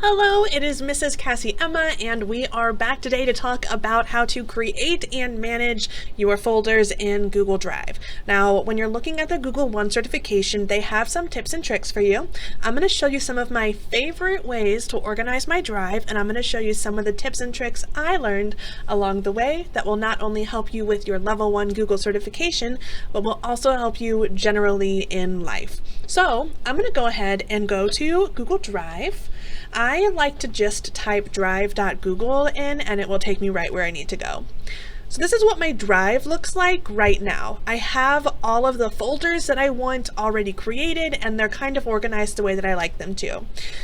Hello, it is Mrs. Cassie Emma, and we are back today to talk about how to create and manage your folders in Google Drive. Now, when you're looking at the Google One certification, they have some tips and tricks for you. I'm going to show you some of my favorite ways to organize my Drive, and I'm going to show you some of the tips and tricks I learned along the way that will not only help you with your Level 1 Google certification, but will also help you generally in life. So, I'm going to go ahead and go to Google Drive. I like to just type drive.google in and it will take me right where I need to go. So this is what my Drive looks like right now. I have all of the folders that I want already created and they're kind of organized the way that I like them to.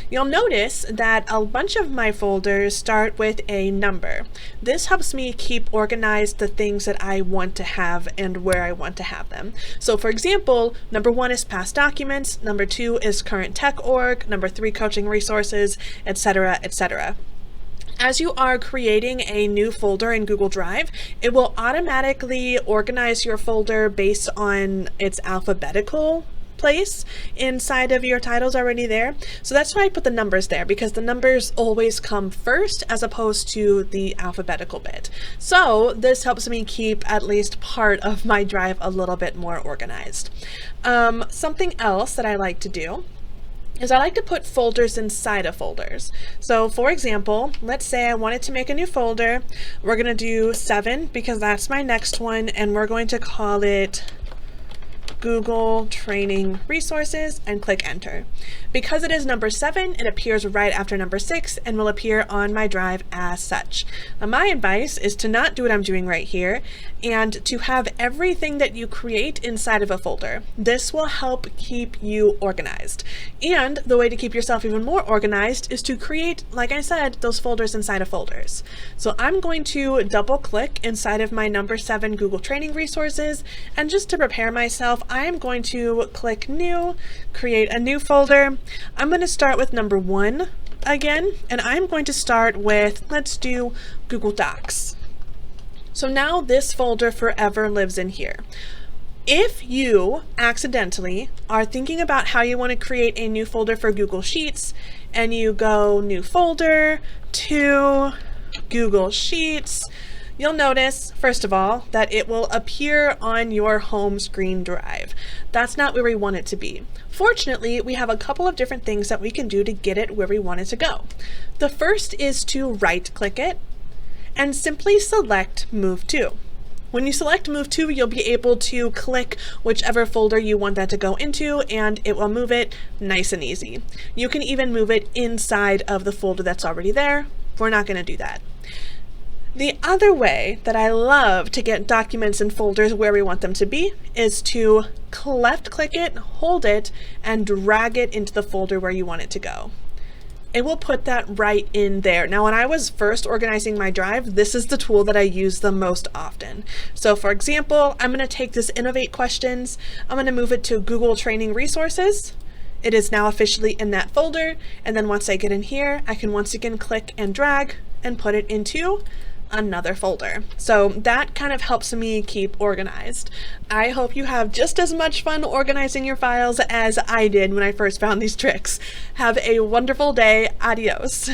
You'll notice that a bunch of my folders start with a number. This helps me keep organized the things that I want to have and where I want to have them. So for example, number 1 is past documents, number 2 is current tech org, number 3 coaching resources, etc., etc. As you are creating a new folder in Google Drive, it will automatically organize your folder based on its alphabetical place inside of your titles already there. So that's why I put the numbers there, because the numbers always come first as opposed to the alphabetical bit. So this helps me keep at least part of my Drive a little bit more organized. Something else that I like to do is I like to put folders inside of folders. So for example, let's say I wanted to make a new folder. We're going to do 7 because that's my next one, and we're going to call it Google Training Resources and click enter. Because it is number 7, it appears right after number 6 and will appear on my Drive as such. Now my advice is to not do what I'm doing right here and to have everything that you create inside of a folder. This will help keep you organized. And the way to keep yourself even more organized is to create, like I said, those folders inside of folders. So I'm going to double click inside of my number 7 Google Training Resources, and just to prepare myself, I am going to click new, create a new folder. I'm going to start with number 1 again, and I'm going to start with, let's do Google Docs. So now this folder forever lives in here. If you accidentally are thinking about how you want to create a new folder for Google Sheets, and you go new folder to Google Sheets, you'll notice, first of all, that it will appear on your home screen Drive. That's not where we want it to be. Fortunately, we have a couple of different things that we can do to get it where we want it to go. The first is to right-click it and simply select Move To. When you select Move To, you'll be able to click whichever folder you want that to go into, and it will move it nice and easy. You can even move it inside of the folder that's already there. We're not going to do that. The other way that I love to get documents and folders where we want them to be is to left click it, hold it, and drag it into the folder where you want it to go. It will put that right in there. Now, when I was first organizing my Drive, this is the tool that I use the most often. So for example, I'm going to take this Innovate Questions, I'm going to move it to Google Training Resources. It is now officially in that folder, and then once I get in here, I can once again click and drag and put it into another folder. So that kind of helps me keep organized. I hope you have just as much fun organizing your files as I did when I first found these tricks. Have a wonderful day. Adios.